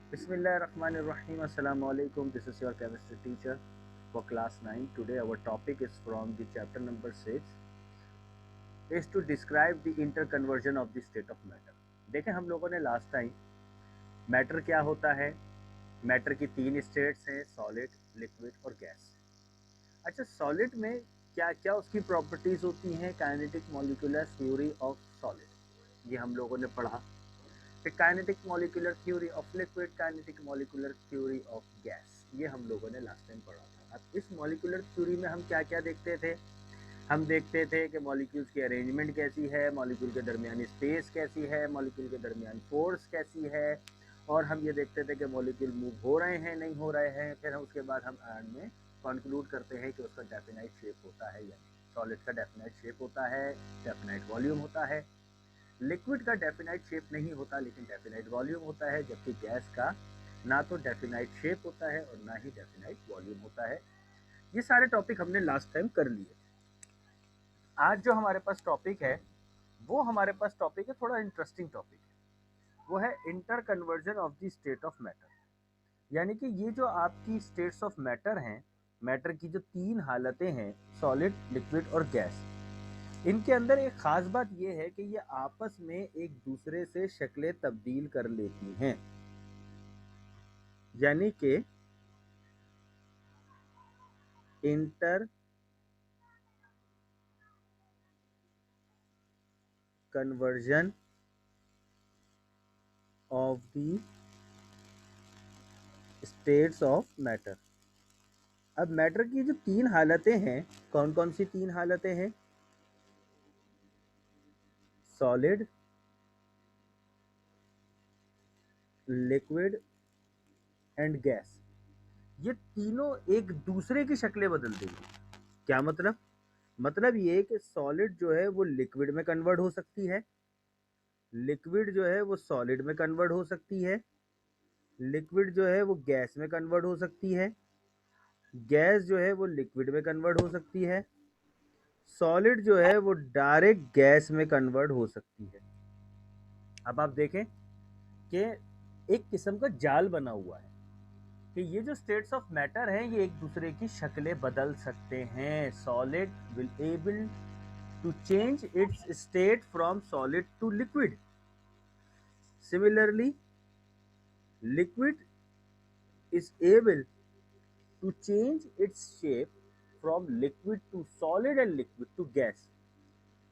Bismillahirrahmanirrahim. Assalamu alaikum. This is your chemistry teacher for class 9. Today our topic is from the chapter number 6 is to describe the interconversion of the state of matter. देखें हम लोगों ने last time matter क्या होता है, matter की तीन states हैं, सॉलिड, लिक्विड और गैस। अच्छा, सॉलिड में क्या क्या उसकी प्रॉपर्टीज होती हैं, kinetic molecular theory of solid, ये हम लोगों ने पढ़ा। फिर kinetic molecular theory of liquid, kinetic molecular theory of gas, ये हम लोगों ने लास्ट टाइम पढ़ा था। अब इस मॉलिक्यूलर थ्योरी में हम क्या क्या देखते थे, हम देखते थे कि मॉलिक्यूल्स की अरेंजमेंट कैसी है, मॉलिक्यूल के दरमियान स्पेस कैसी है, मॉलिक्यूल के दरमियान फोर्स कैसी है, और हम ये देखते थे कि मॉलिक्यूल मूव हो रहे हैं नहीं हो रहे हैं। फिर हम उसके बाद हम एंड में कंक्लूड करते हैं कि उसका डेफिनाइट शेप होता है, यानी सॉलिड का डेफिनाइट शेप होता है, डेफिनाइट वॉल्यूम होता है। लिक्विड का डेफिनाइट शेप नहीं होता लेकिन डेफिनाइट वॉल्यूम होता है, जबकि गैस का ना तो डेफिनाइट शेप होता है और ना ही डेफिनाइट वॉल्यूम होता है। ये सारे टॉपिक हमने लास्ट टाइम कर लिए। आज जो हमारे पास टॉपिक है वो हमारे पास टॉपिक है थोड़ा इंटरेस्टिंग टॉपिक है, वो है inter conversion of the state of matter. यानी कि ये जो आपकी स्टेट्स ऑफ मैटर हैं, मैटर की जो तीन हालतें हैं, सॉलिड, लिक्विड और गैस, इनके अंदर एक खास बात यह है कि ये आपस में एक दूसरे से शक्लें तब्दील कर लेती हैं। यानी कि inter conversion of the states of matter. अब मैटर की जो तीन हालतें हैं, कौन कौन सी तीन हालतें हैं? सॉलिड, लिक्विड एंड गैस, ये तीनों एक दूसरे की शक्लें बदल देंगी। क्या मतलब? मतलब ये कि सॉलिड जो है वो लिक्विड में कन्वर्ट हो सकती है, लिक्विड जो है वो सॉलिड में कन्वर्ट हो सकती है, लिक्विड जो है वो गैस में कन्वर्ट हो सकती है, गैस जो है वो लिक्विड में कन्वर्ट हो सकती है, सॉलिड जो है वो डायरेक्ट गैस में कन्वर्ट हो सकती है। अब आप देखें कि एक किस्म का जाल बना हुआ है कि ये जो स्टेट्स ऑफ मैटर हैं ये एक दूसरे की शक्लें बदल सकते हैं। Solid will able to change its state from solid to liquid. Similarly liquid is able to change its shape from liquid to solid and liquid to gas।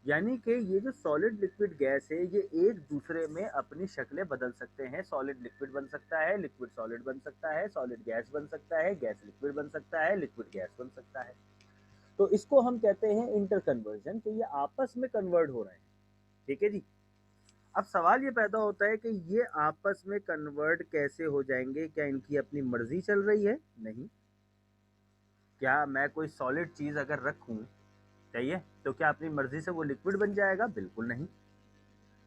यानी कि ये जो सॉलिड, लिक्विड, गैस है ये एक दूसरे में अपनी शक्लें बदल सकते हैं। सॉलिड लिक्विड बन सकता है, लिक्विड सॉलिड बन सकता है, सॉलिड गैस बन सकता है, गैस लिक्विड बन सकता है, लिक्विड गैस बन सकता है। तो इसको हम कहते हैं इंटर कन्वर्जन, कि ये आपस में कन्वर्ट हो रहे हैं। ठीक है जी। अब सवाल ये पैदा होता है कि ये आपस में कन्वर्ट कैसे हो जाएंगे? क्या इनकी अपनी मर्जी चल रही है? नहीं। क्या मैं कोई सॉलिड चीज़ अगर रखूं, चाहिए, तो क्या अपनी मर्जी से वो लिक्विड बन जाएगा? बिल्कुल नहीं।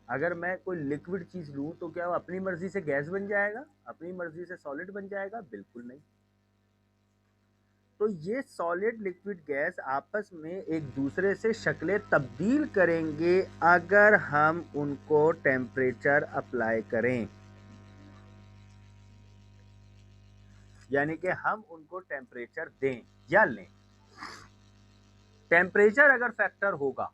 अगर मैं कोई लिक्विड चीज़ लूं तो क्या वो अपनी मर्जी से गैस बन जाएगा, अपनी मर्जी से सॉलिड बन जाएगा? बिल्कुल नहीं। तो ये सॉलिड, लिक्विड, गैस आपस में एक दूसरे से शक्लें तब्दील करेंगे अगर हम उनको टेम्परेचर अप्लाई करें। यानी कि हम उनको टेम्परेचर दें या लें। टेम्परेचर अगर फैक्टर होगा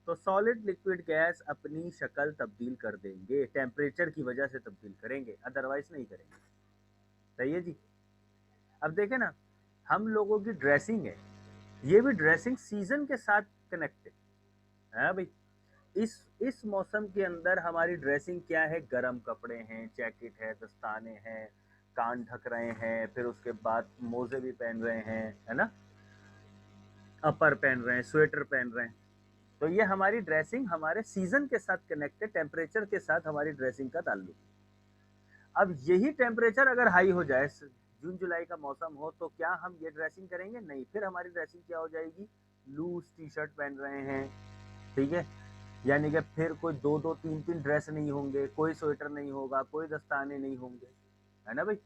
तो सॉलिड, लिक्विड, गैस अपनी शक्ल तब्दील कर देंगे, टेम्परेचर की वजह से तब्दील करेंगे, अदरवाइज नहीं करेंगे। सही है जी। अब देखें ना, हम लोगों की ड्रेसिंग है, ये भी ड्रेसिंग सीजन के साथ कनेक्टेड है भाई। इस मौसम के अंदर हमारी ड्रेसिंग क्या है? गर्म कपड़े हैं, जैकेट है, दस्ताने हैं, कान ढक रहे हैं, फिर उसके बाद मोजे भी पहन रहे हैं, है ना, अपर पहन रहे हैं, स्वेटर पहन रहे हैं। तो ये हमारी ड्रेसिंग हमारे सीजन के साथ कनेक्टेड, टेम्परेचर के साथ हमारी ड्रेसिंग का ताल्लुक। अब यही टेम्परेचर अगर हाई हो जाए, जून जुलाई का मौसम हो, तो क्या हम ये ड्रेसिंग करेंगे? नहीं। फिर हमारी ड्रेसिंग क्या हो जाएगी? लूज टी शर्ट पहन रहे हैं, ठीक है, यानी कि फिर कोई दो दो तीन तीन ड्रेस नहीं होंगे, कोई स्वेटर नहीं होगा, कोई दस्ताने नहीं होंगे, है ना भाई।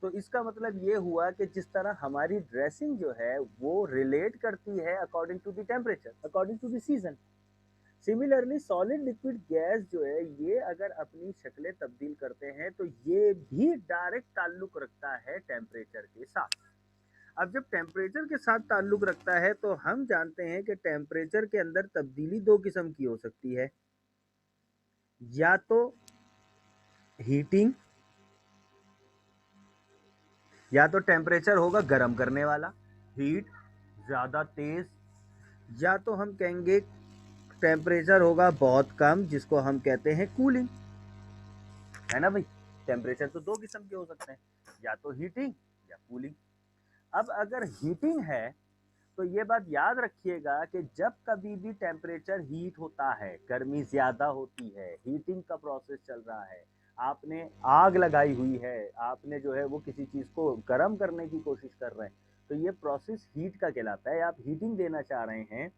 तो इसका मतलब ये हुआ कि जिस तरह हमारी ड्रेसिंग जो है वो रिलेट करती है according to the temperature, according to the season. Similarly solid liquid gas जो है ये अगर अपनी शक्लें तब्दील करते हैं तो ये भी डायरेक्ट ताल्लुक रखता है टेम्परेचर के साथ। अब जब टेम्परेचर के साथ ताल्लुक रखता है तो हम जानते हैं कि टेम्परेचर के अंदर तब्दीली दो किस्म की हो सकती है, या तो हीटिंग, या तो टेम्परेचर होगा गर्म करने वाला, हीट ज़्यादा तेज, या तो हम कहेंगे टेम्परेचर होगा बहुत कम जिसको हम कहते हैं कूलिंग, है ना भाई। टेम्परेचर तो दो किस्म के हो सकते हैं, या तो हीटिंग या कूलिंग। अब अगर हीटिंग है तो ये बात याद रखिएगा कि जब कभी भी टेम्परेचर हीट होता है, गर्मी ज्यादा होती है, हीटिंग का प्रोसेस चल रहा है, आपने आग लगाई हुई है, आपने जो है वो किसी चीज को गर्म करने की कोशिश कर रहे हैं, तो ये प्रोसेस हीट का कहलाता है। आप हीटिंग देना चाह रहे हैं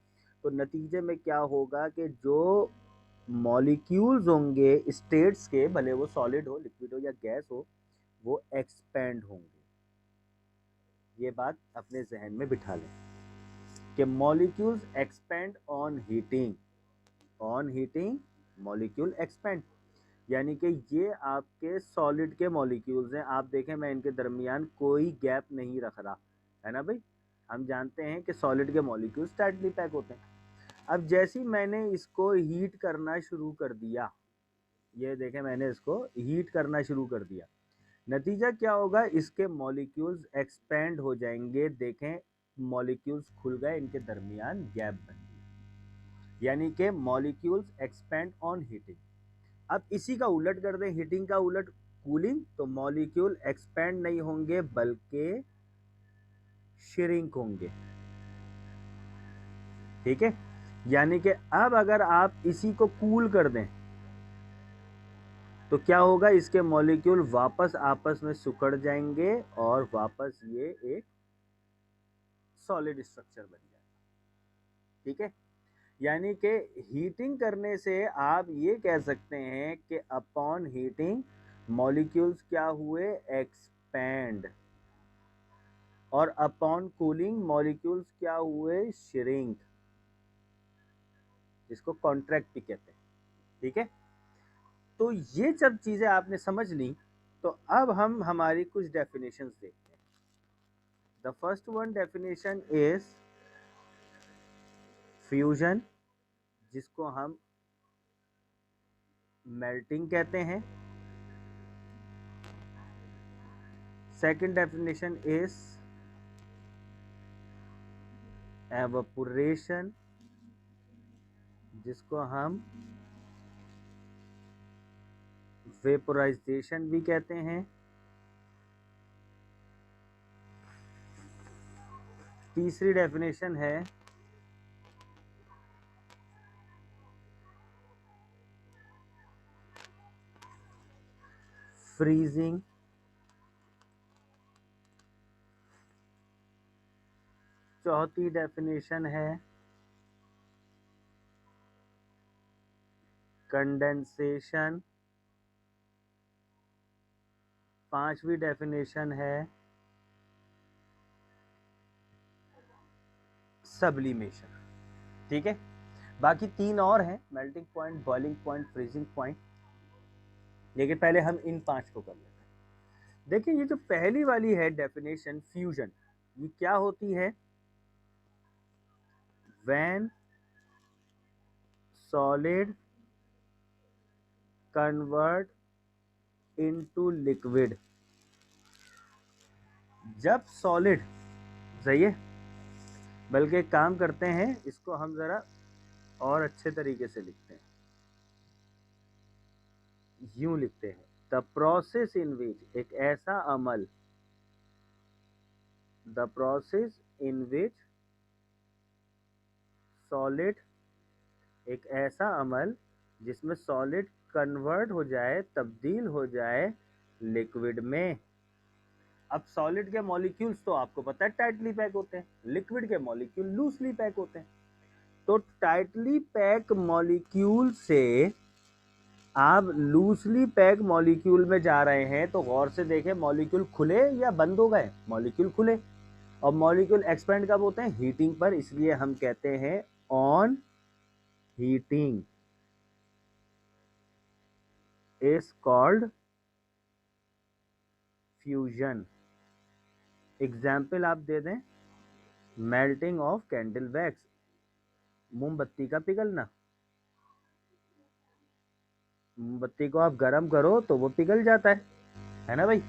तो नतीजे में क्या होगा कि जो मॉलिक्यूल्स होंगे स्टेट्स के, भले वो सॉलिड हो, लिक्विड हो या गैस हो, वो एक्सपेंड होंगे। ये बात अपने जहन में बिठा लें कि molecules expand on heating molecule expand, यानी कि ये आपके सॉलिड के मॉलिक्यूल्स हैं। आप देखें मैं इनके दरमियान कोई गैप नहीं रख रहा, है ना भाई। हम जानते हैं कि सॉलिड के मॉलिक्यूल्स टाइटली पैक होते हैं। अब जैसे ही मैंने इसको हीट करना शुरू कर दिया, ये देखें मैंने इसको हीट करना शुरू कर दिया, नतीजा क्या होगा, इसके मॉलिक्यूल्स एक्सपेंड हो जाएंगे। देखें मॉलिक्यूल्स खुल गए, इनके दरमियान गैप बन गई, यानी कि मॉलिक्यूल्स एक्सपेंड ऑन हीटिंग। अब इसी का उलट कर दें, हीटिंग का उलट कूलिंग, तो मॉलिक्यूल एक्सपेंड नहीं होंगे बल्कि श्रिंक होंगे, ठीक है। यानी कि अब अगर आप इसी को कूल कर दें तो क्या होगा, इसके मॉलिक्यूल वापस आपस में सिकुड़ जाएंगे और वापस ये एक सॉलिड स्ट्रक्चर बन जाएगा, ठीक है। यानी कि हीटिंग करने से आप ये कह सकते हैं कि अपॉन हीटिंग मॉलिक्यूल्स क्या हुए, एक्सपैंड, और अपॉन कूलिंग मॉलिक्यूल्स क्या हुए, श्रिंक, जिसको कॉन्ट्रैक्ट भी कहते हैं, ठीक है। तो ये जब चीजें आपने समझ ली तो अब हम हमारी कुछ डेफिनेशंस देखते हैं। The first one definition is fusion, जिसको हम मेल्टिंग कहते हैं। सेकंड डेफिनेशन इज एवापोरेशन, जिसको हम वेपोराइजेशन भी कहते हैं। तीसरी डेफिनेशन है फ्रीजिंग। चौथी डेफिनेशन है कंडेंसेशन। पांचवी डेफिनेशन है सब्लिमेशन, ठीक है। बाकी तीन और हैं, melting point, boiling point, freezing point, लेकिन पहले हम इन पांच को कर लेते हैं। देखिए ये जो पहली वाली है डेफिनेशन फ्यूजन, ये क्या होती है, when solid convert into liquid. जब सॉलिड, सही है, बल्कि एक काम करते हैं, इसको हम जरा और अच्छे तरीके से लिखते हैं, यूं लिखते हैं, द प्रोसेस इन विच, एक ऐसा अमल, the process in which solid, एक ऐसा अमल जिसमें सॉलिड कन्वर्ट हो जाए, तब्दील हो जाए लिक्विड में। अब सॉलिड के मॉलिक्यूल्स तो आपको पता है टाइटली पैक होते हैं, लिक्विड के मॉलिक्यूल लूजली पैक होते हैं। तो टाइटली पैक मॉलिक्यूल से आप लूजली पैक मॉलिक्यूल में जा रहे हैं, तो गौर से देखें मॉलिक्यूल खुले या बंद हो गए, मॉलिक्यूल खुले। और मॉलिक्यूल एक्सपेंड कब होते हैं, हीटिंग पर, इसलिए हम कहते हैं on heating is called fusion. Example आप दे दें, मेल्टिंग ऑफ कैंडल वैक्स, मोमबत्ती का पिघलना। मोमबत्ती को आप गर्म करो तो वो पिघल जाता है ना भाई।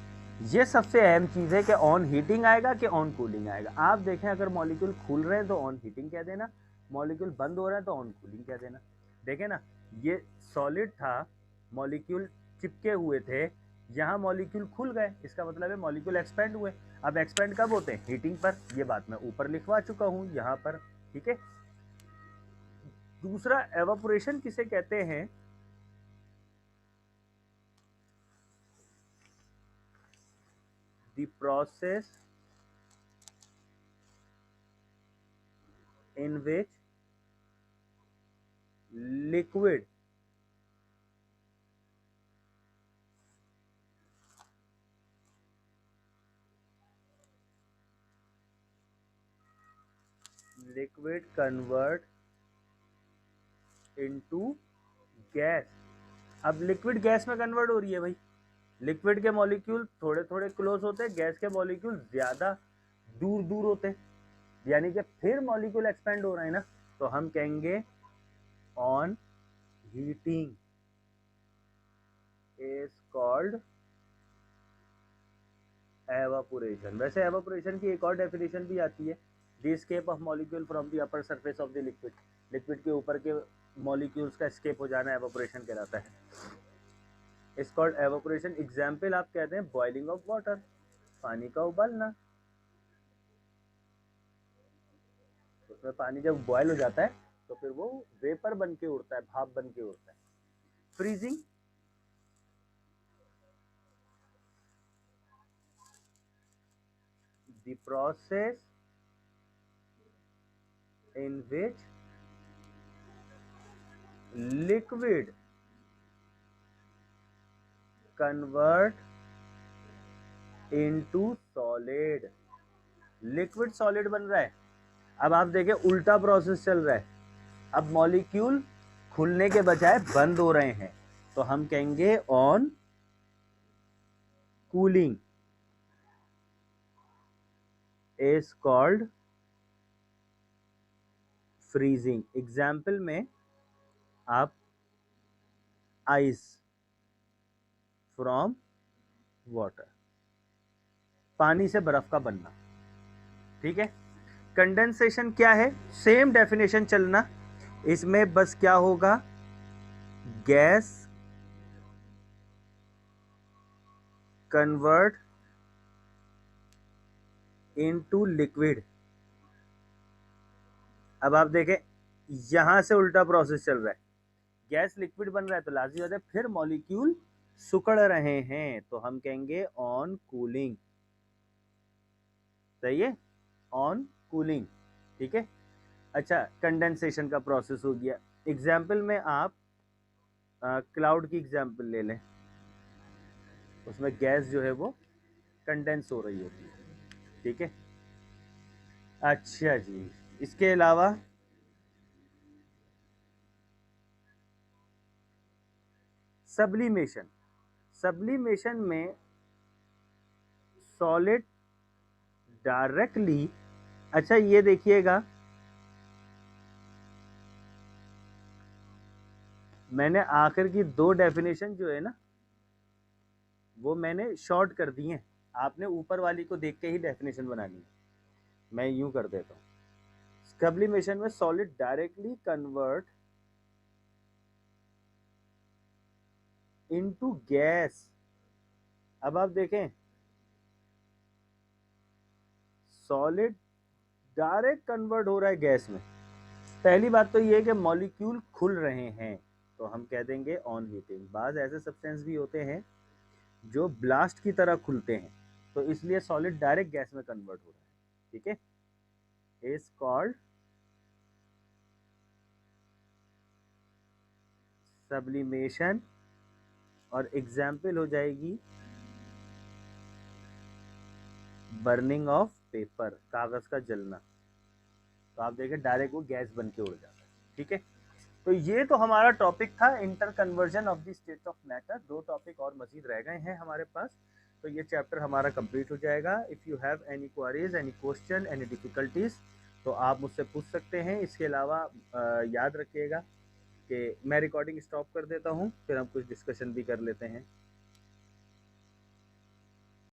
ये सबसे अहम चीज है कि ऑन हीटिंग आएगा कि ऑन कूलिंग आएगा। आप देखें अगर मॉलिक्यूल खुल रहे हैं तो ऑन हीटिंग कह देना, मॉलिक्यूल बंद हो रहा है तो ऑन कूलिंग कह देना। देखें ना, ये सॉलिड था, मॉलिक्यूल चिपके हुए थे, यहाँ मॉलिक्यूल खुल गए, इसका मतलब है मॉलिक्यूल एक्सपेंड हुए। अब एक्सपेंड कब होते हैं? हीटिंग पर। ये बात मैं ऊपर लिखवा चुका हूँ यहाँ पर, ठीक है। दूसरा एवापोरेशन किसे कहते हैं? The process in which liquid convert into gas. अब लिक्विड गैस में कन्वर्ट हो रही है भाई। लिक्विड के मॉलिक्यूल थोड़े थोड़े क्लोज होते हैं, गैस के मॉलिक्यूल ज्यादा दूर दूर होते हैं, यानी कि फिर मॉलिक्यूल एक्सपेंड हो रहे हैं ना, तो हम कहेंगे on heating is called evaporation. वैसे एवापोरेशन की एक और डेफिनेशन भी आती है, the escape of molecule from the upper surface of the liquid. Liquid के ऊपर के मॉलिक्यूल्स का एस्केप हो जाना एवापोरेशन कहलाता है। Is called evaporation. एग्जाम्पल आप कहते हैं बॉइलिंग ऑफ वाटर, पानी का उबलना। उसमें पानी जब बॉयल हो जाता है तो फिर वो वेपर बन के उड़ता है, भाप बन के उड़ता है। Freezing, the process in which liquid convert into solid. Liquid solid बन रहा है। अब आप देखें उल्टा प्रोसेस चल रहा है, अब मॉलिक्यूल खुलने के बजाय बंद हो रहे हैं, तो हम कहेंगे on cooling is called freezing. Example में आप आइस फ्रॉम वाटर, पानी से बर्फ का बनना, ठीक है। कंडेंसेशन क्या है? सेम डेफिनेशन चलना, इसमें बस क्या होगा, गैस कन्वर्ट इनटू लिक्विड। अब आप देखें यहां से उल्टा प्रोसेस चल रहा है, गैस लिक्विड बन रहा है तो लाजमी बात है फिर मॉलिक्यूल सुकड़ रहे हैं, तो हम कहेंगे ऑन कूलिंग। सही है, ऑन कूलिंग, ठीक है। अच्छा, कंडेंसेशन का प्रोसेस हो गया। एग्जाम्पल में आप क्लाउड की एग्जाम्पल ले लें, उसमें गैस जो है वो कंडेंस हो रही होती है, ठीक है। अच्छा जी, इसके अलावा सब्लिमेशन। सब्लिमेशन में सॉलिड डायरेक्टली, अच्छा ये देखिएगा, मैंने आखिर की दो डेफिनेशन जो है ना वो मैंने शॉर्ट कर दी हैं, आपने ऊपर वाली को देख के ही डेफिनेशन बनानी है। मैं यूं कर देता हूं, सब्लिमेशन में solid directly convert into gas. अब आप देखें सॉलिड डायरेक्ट कन्वर्ट हो रहा है गैस में। पहली बात तो ये है कि मॉलिक्यूल खुल रहे हैं, तो हम कह देंगे ऑन हीटिंग। बाज ऐसे सब्सटेंस भी होते हैं जो ब्लास्ट की तरह खुलते हैं, तो इसलिए सॉलिड डायरेक्ट गैस में कन्वर्ट हो रहा है, ठीक है। इज कॉल्ड सब्लिमेशन, और एग्जाम्पल हो जाएगी बर्निंग ऑफ पेपर, कागज का जलना। तो आप देखें डायरेक्ट वो गैस बन के उड़ जाता है, ठीक है। तो ये तो हमारा टॉपिक था inter conversion of the state of matter. 2 topic और मजीद रह गए हैं हमारे पास, तो ये चैप्टर हमारा कंप्लीट हो जाएगा। If you have any queries, any question, any difficulties, तो आप मुझसे पूछ सकते हैं। इसके अलावा याद रखिएगा कि मैं रिकॉर्डिंग स्टॉप कर देता हूँ, फिर हम कुछ डिस्कशन भी कर लेते हैं।